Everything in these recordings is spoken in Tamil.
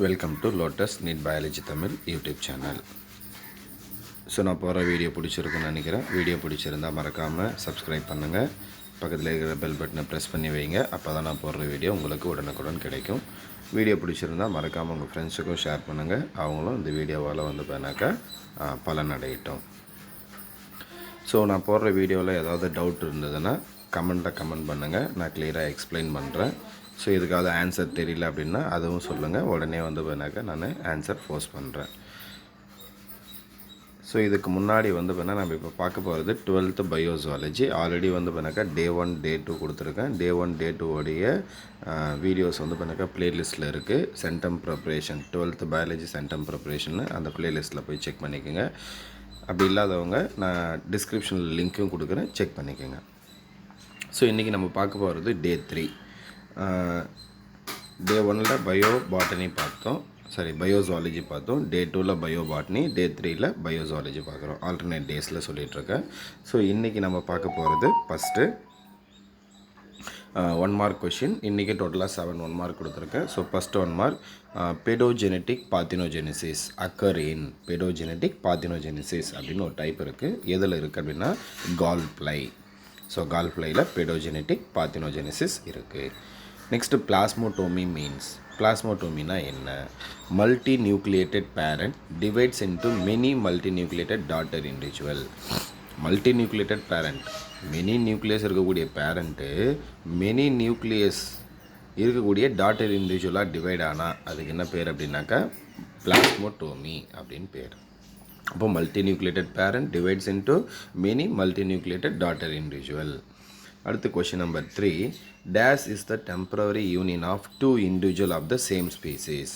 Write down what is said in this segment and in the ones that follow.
Welcome to lotus NEET biology Tamil YouTube channel. So நான் போகிற வீடியோ பிடிச்சிருக்குன்னு நினைக்கிறேன். வீடியோ பிடிச்சிருந்தால் மறக்காமல் சப்ஸ்கிரைப் பண்ணுங்கள். பக்கத்தில் இருக்கிற பெல் பட்டனை ப்ரெஸ் பண்ணி வைங்க. அப்போ தான் நான் போடுற வீடியோ உங்களுக்கு உடனுக்குடன் கிடைக்கும். வீடியோ பிடிச்சிருந்தால் மறக்காமல் உங்கள் ஃப்ரெண்ட்ஸுக்கும் ஷேர் பண்ணுங்கள். அவங்களும் இந்த வீடியோவால் வந்து பார்த்தாக்கா பலன் அடையட்டும். ஸோ நான் போடுற வீடியோவில் ஏதாவது டவுட் இருந்ததுன்னா கமெண்ட் பண்ணுங்கள். நான் கிளியராக எக்ஸ்பிளைன் பண்ணுறேன். ஸோ இதுக்காவது ஆன்சர் தெரியல அப்படின்னா அதுவும் சொல்லுங்கள். உடனே வந்து பார்த்தாக்கா நான் ஆன்சர் போஸ்ட் பண்ணுறேன். ஸோ இதுக்கு முன்னாடி வந்து பார்த்தா நம்ம இப்போ பார்க்க போகிறது 12th பயோசுவாலஜி. ஆல்ரெடி வந்து பார்த்தாக்கா Day 1 Day 2 கொடுத்துருக்கேன். Day 1 Day 2 உடைய வீடியோஸ் வந்து பார்த்தாக்கா ப்ளேலிஸ்ட்டில் இருக்குது. Centum preparation 12th biology centum preparation அந்த ப்ளேலிஸ்ட்டில் போய் செக் பண்ணிக்கோங்க. அப்படி இல்லாதவங்க நான் டிஸ்கிரிப்ஷனில் லிங்க்கும் கொடுக்குறேன், செக் பண்ணிக்கோங்க. ஸோ இன்றைக்கி நம்ம பார்க்க போகிறது Day 3. Day 1ல் பயோ பாட்டனி பார்த்தோம், பயோசுவாலஜி பார்த்தோம். Day 2ல் பயோ பாட்டனி, Day 3ல் பயோசுவாலஜி பார்க்குறோம். ஆல்டர்னேட் டேஸில் சொல்லிகிட்ருக்கேன். ஸோ இன்றைக்கி நம்ம பார்க்க போகிறது ஃபஸ்ட்டு 1 மார்க் கொஷின். இன்றைக்கி டோட்டலாக 7 1 மார்க் கொடுத்துருக்கேன். So first 1 mark, paedogenetic parthenogenesis occur in paedogenetic parthenogenesis அப்படின்னு ஒரு டைப் இருக்குது. எதில் இருக்குது அப்படின்னா கால் ஃப்ளை. ஸோ கால் ஃப்ளையில் பெடோஜெனட்டிக் பார்த்தினோஜெனிசிஸ் இருக்குது. Next plasmotomy means. பிளாஸ்மோட்டோமினா என்ன? Multinucleated parent divides into many multinucleated daughter individual. Multinucleated parent, many nucleus இருக்கக்கூடிய பேரண்ட்டு மெனி நியூக்ளியஸ் இருக்கக்கூடிய டாட்டர் இண்டிவிஜுவலாக டிவைட் ஆனால் அதுக்கு என்ன பேர் அப்படின்னாக்கா பிளாஸ்மோட்டோமி அப்படின்னு பேர். அப்போ multinucleated parent divides into many multinucleated daughter individual. அடுத்து question number 3, dash is the temporary union of 2 individual of the same species.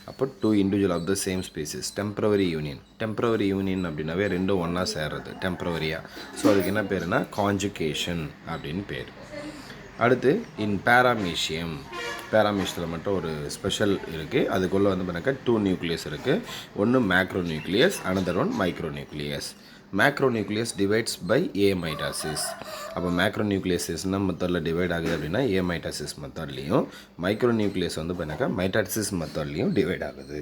அப்போ 2 individual of the same species temporary union. Temporary union அப்படின்னாவே ரெண்டும் ஒன்றா சேர்றது டெம்பரரியாக. ஸோ அதுக்கு என்ன பேருனா கான்ஜுகேஷன் அப்படின்னு பேர். அடுத்து இன் பேராமீஷியம். பேராமீஷியத்தில் மட்டும் ஒரு ஸ்பெஷல் இருக்குது. அதுக்குள்ளே வந்து பார்த்தாக்கா 2 நியூக்ளியஸ் இருக்குது. ஒன்று macronucleus, another one micronucleus. Macronucleus divides by amitosis. அப்போ மேக்ரோ நியூக்ளியஸ் என்ன மெத்தடில் டிவைட் ஆகுது அப்படின்னா ஏ மைட்டாசிஸ் மெத்தட்லேயும், மைக்ரோ நியூக்ளியஸ் வந்து பார்த்தாக்கா மைட்டாசிஸ் மெத்தட்லேயும் டிவைட் ஆகுது.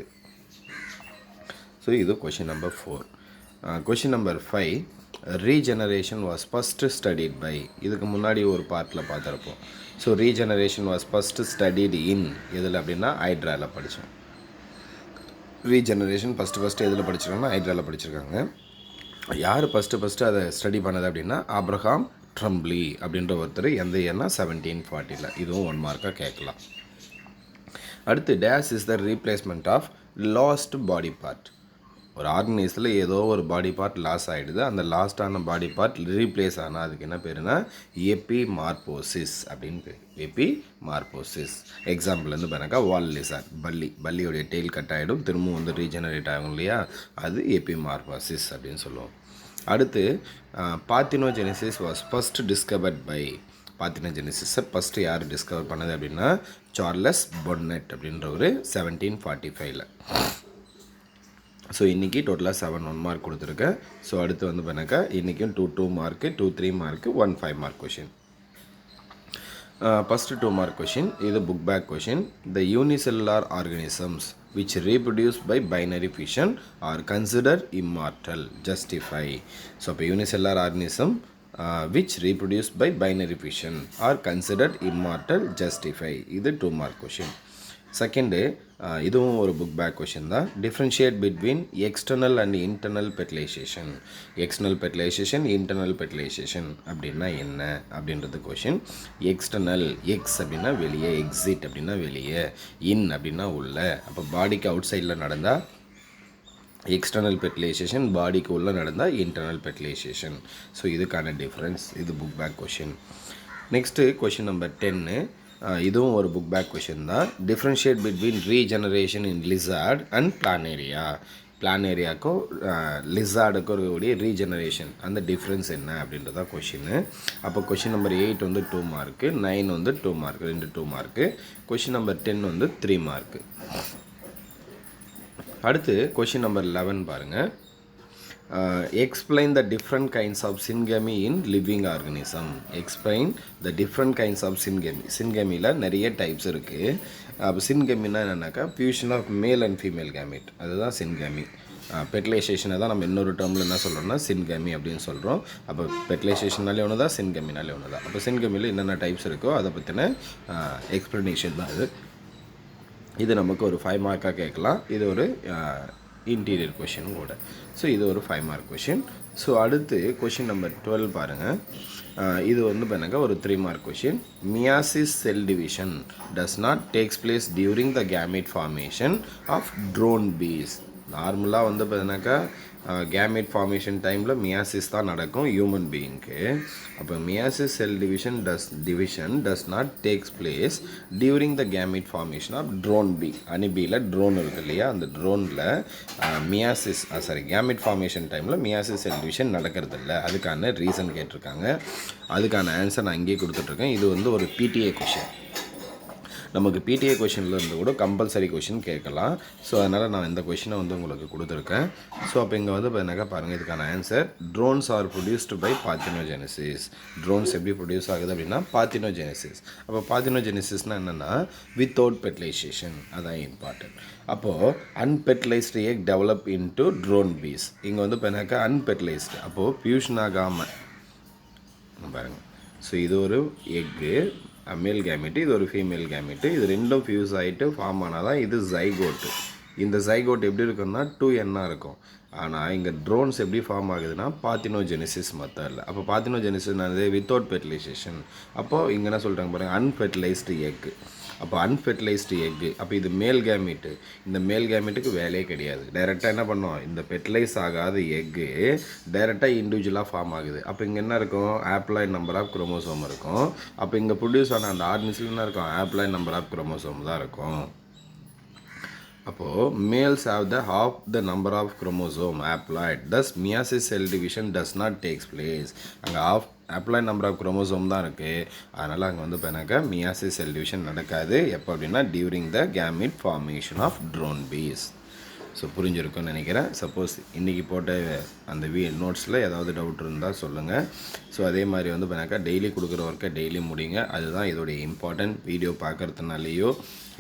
ஸோ இது question number 4. Question number 5, regeneration was first studied by. இதுக்கு முன்னாடி ஒரு பார்ட்டில் பார்த்துருப்போம். So regeneration was first studied in எதில் அப்படின்னா ஹைட்ராவில் படித்தோம். ரீஜெனரேஷன் ஃபஸ்ட்டு எதில் படிச்சிருக்காங்கன்னா ஹைட்ராவில் படிச்சிருக்காங்க. யார் ஃபஸ்ட்டு அதை ஸ்டடி பண்ணது அப்படின்னா ஆப்ரஹாம் ட்ரம்ப்லி அப்படின்ற ஒருத்தர். எந்த இயர்னா 1740. இதுவும் 1 மார்க்காக கேட்கலாம். அடுத்து dash is the replacement of lost body part. ஒரு ஆர்கனைஸில் ஏதோ ஒரு பாடி பார்ட் லாஸ் ஆகிடுது. அந்த லாஸ்டான பாடி பார்ட் ரீப்ளேஸ் ஆனால் அதுக்கு என்ன பேருனா எபிமார்போசிஸ் அப்படின்னு பேர். எபிமார்போசிஸ். எக்ஸாம்பிள் வந்து பார்த்தாக்கா வால் லிசார்ட், பல்லியோடைய டெயில் கட் ஆகிடும், திரும்பவும் வந்து ரீஜெனரேட் ஆகும் இல்லையா, அது எபிமார்போசிஸ் அப்படின்னு சொல்லுவோம். அடுத்து parthenogenesis was first discovered by. பார்த்தினோஜெனிசிஸை ஃபஸ்ட்டு யார் டிஸ்கவர் பண்ணது அப்படின்னா சார்லஸ் பொன்னெட் அப்படின்ற ஒரு 1745. ஸோ இன்றைக்கி டோட்டலாக 7 1 மார்க் கொடுத்துருக்கேன். ஸோ அடுத்து வந்து பார்த்தாக்கா இன்றைக்கும் 2 mark, 2 3 mark, 1 5 mark question. First 2 mark question. இது book back question. The unicellular organisms which reproduce by binary fission are considered immortal. Justify. So இப்போ unicellular organism which reproduce by binary fission are considered immortal. Justify. இது 2 மார்க் கொஷின். செகண்டு, இதுவும் ஒரு புக் பேக் கொஷின் தான். Differentiate between external and internal fertilisation. External fertilisation, internal fertilisation அப்படின்னா என்ன அப்படின்றது கொஷின். எக்ஸ்டர்னல், எக்ஸ் அப்படின்னா வெளியே, எக்ஸிட் அப்படின்னா வெளியே, இன் அப்படின்னா உள்ள. அப்போ பாடிக்கு அவுட் சைடில் நடந்தால் எக்ஸ்டர்னல் ஃபெர்டிலைசேஷன், பாடிக்கு உள்ளே நடந்தால் இன்டர்னல் ஃபெர்டிலைசேஷன். ஸோ இதுக்கான டிஃப்ரென்ஸ். இது book back question. Next question number 10. இதுவும் ஒரு புக் பேக் கொஷின் தான். Differentiate between regeneration in lizard and planaria. பிளானேரியாவுக்கும் லிசார்டுக்கும் இருக்கக்கூடிய ரீஜெனரேஷன் அந்த டிஃப்ரென்ஸ் என்ன அப்படின்றதான் கொஷின்னு. அப்போ கொஷின் நம்பர் 8 வந்து 2 மார்க்கு, 9 வந்து 2 மார்க்கு, 2 மார்க்கு. கொஷின் நம்பர் 10 வந்து 3 மார்க்கு. அடுத்து கொஷின் நம்பர் 11 பாருங்கள். Explain the different kinds of syngamy in living organism. Explain the different kinds of syngamy. சின்கமியில் நிறைய டைப்ஸ் இருக்குது. அப்போ சின்கமின்னா என்னென்னாக்கா fusion of male and female gamete, அதுதான் சின்கமி. பெர்டிலைசேஷனை தான் நம்ம இன்னொரு டேர்மில் என்ன சொல்கிறோம்னா சின்கமி அப்படின்னு சொல்கிறோம். அப்போ பெர்டிலைசேஷனாலே ஒன்று தான், சின்கமினாலே ஒன்று தான். அப்போ சின்கமியில் என்னென்ன டைப்ஸ் இருக்கோ அதை பற்றின எக்ஸ்ப்ளனேஷன் தான் இது. இது நமக்கு ஒரு 5 மார்க்காக கேட்கலாம். இது ஒரு இன்டீரியர் கொஷின் கூட. ஸோ இது ஒரு 5 மார்க் கொஷின். ஸோ அடுத்து கொஷின் நம்பர் 12 பாருங்கள். இது வந்து பாருங்க ஒரு 3 mark question. Meiosis cell division does not takes place during the gamete formation of drone bees. நார்மலாக வந்து பார்த்தீங்கன்னாக்கா கேமிட் ஃபார்மேஷன் டைமில் மியாசிஸ் தான் நடக்கும் ஹியூமன் பீயிங்க்கு. அப்போ meiosis cell division does not takes place during the gamete formation of drone bee. அனிபியில் ட்ரோன் இருக்குது இல்லையா, அந்த ட்ரோனில் கேமிட் ஃபார்மேஷன் டைமில் மியாசிஸ் செல் டிவிஷன் நடக்கிறது இல்லை. அதுக்கான ரீசன் கேட்டிருக்காங்க. அதுக்கான ஆன்சர் நான் இங்கேயே கொடுத்துட்ருக்கேன். இது வந்து ஒரு பிடிஏ கொஷின். நமக்கு பிடிஏ கொஷினில் இருந்து கூட கம்பல்சரி கொஷின் கேட்கலாம். ஸோ அதனால் நான் இந்த கொஷினை வந்து உங்களுக்கு கொடுத்துருக்கேன். ஸோ அப்போ இங்கே வந்து பார்த்தீங்கன்னாக்கா பாருங்கள், இதுக்கான answer drones are produced by parthenogenesis. Drones எப்படி ப்ரொடியூஸ் ஆகுது அப்படின்னா பார்த்தினோஜெனிசிஸ். அப்போ பார்த்தினோஜெனிசிஸ்னால் என்னென்னா வித்தவுட் பெர்டிலைசேஷன், அதான் இம்பார்ட்டன்ட். அப்போது unfertilized egg develop into drone bees. இங்கே வந்து பார்த்தீங்கன்னாக்கா அன்பெர்டிலைஸ்டு, அப்போது பியூஷன் ஆகாமல் பாருங்கள். ஸோ இது ஒரு எக்கு மேல் கேமெட்டு, இது ஒரு ஃபீமேல் கேமெட்டு. இது ரெண்டும் ஃபியூஸ் ஆகிட்டு ஃபார்ம் ஆனால் தான் இது ஜைகோட்டு. இந்த ஜைகோட் எப்படி இருக்குன்னா 2N இருக்கும். ஆனால் இங்கே ட்ரோன்ஸ் எப்படி ஃபார்ம் ஆகுதுன்னா பார்த்தினோஜெனிசிஸ் மெத்தடில். அப்போ பார்த்தினோஜெனிசிஸ்னாலே வித்தவுட் ஃபெர்டிலைசேஷன். அப்போது இங்கே என்ன சொல்கிறாங்க பாருங்கள், அன்ஃபெர்டிலைஸ்டு எக்கு. அப்போ அன்ஃபெர்டிலைஸ்டு எக்கு. அப்போ இது மேல் கேமிட்டு. இந்த மேல் கேமிட்டுக்கு வேலையே கிடையாது. டைரெக்டாக என்ன பண்ணோம், இந்த ஃபெர்டிலைஸ் ஆகாத எக்கு டைரெக்டாக இண்டிவிஜுவலாக ஃபார்ம் ஆகுது. அப்போ இங்கே என்ன இருக்கும், ஆப்ளாய்ட் நம்பர் ஆஃப் குரோமோசோம் இருக்கும். அப்போ இங்கே ப்ரொடியூஸ் ஆன அந்த ஆர்கனிஸில் என்ன இருக்கும், ஆப்ளாய்ட் நம்பர் ஆஃப் குரோமோசோம் தான் இருக்கும். அப்போது males have the half the number of chromosome haploid, thus meiosis cell division does not takes place. அங்கே haploid number of chromosome தான் இருக்குது. அதனால் அங்கே வந்து பார்த்தீங்கன்னாக்கா meiosis cell division நடக்காது. எப்போ அப்படின்னா during the gamete formation of drone bees. So புரிஞ்சிருக்கும்னு நினைக்கிறேன். சப்போஸ் இன்றைக்கி போட்ட அந்த நோட்ஸில் ஏதாவது டவுட் இருந்தால் சொல்லுங்கள். ஸோ அதே மாதிரி வந்து பார்த்தீங்கன்னாக்கா டெய்லி கொடுக்குற ஒர்க்கை டெய்லி முடிங்க. அதுதான் இதோடைய இம்பார்ட்டன்ட். வீடியோ பார்க்குறதுனாலேயோ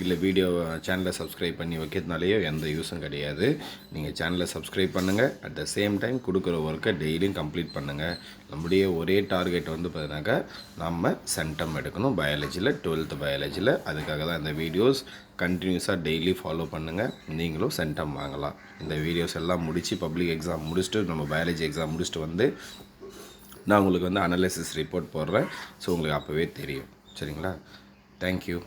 இல்லை வீடியோ சேனலை சப்ஸ்கிரைப் பண்ணி வைக்கிறதுனாலேயோ எந்த யூஸும் கிடையாது. நீங்கள் சேனலை சப்ஸ்கிரைப் பண்ணுங்கள். அட் த சேம் டைம் கொடுக்குற ஒர்க்கை டெய்லியும் கம்ப்ளீட் பண்ணுங்கள். நம்முடைய ஒரே டார்கெட் வந்து பார்த்தீங்கன்னாக்கா நம்ம சென்டம் எடுக்கணும் பயாலஜியில், 12th பயாலஜியில். அதுக்காக தான் இந்த வீடியோஸ் கண்டினியூஸாக டெய்லி ஃபாலோ பண்ணுங்கள். நீங்களும் சென்டம் வாங்கலாம். இந்த வீடியோஸ் எல்லாம் முடித்து பப்ளிக் எக்ஸாம் முடிச்சுட்டு, நம்ம பயாலஜி எக்ஸாம் முடிச்சுட்டு வந்து நான் உங்களுக்கு வந்து அனலைசிஸ் ரிப்போர்ட் போடுறேன். ஸோ உங்களுக்கு அப்போவே தெரியும். சரிங்களா? தேங்க்யூ.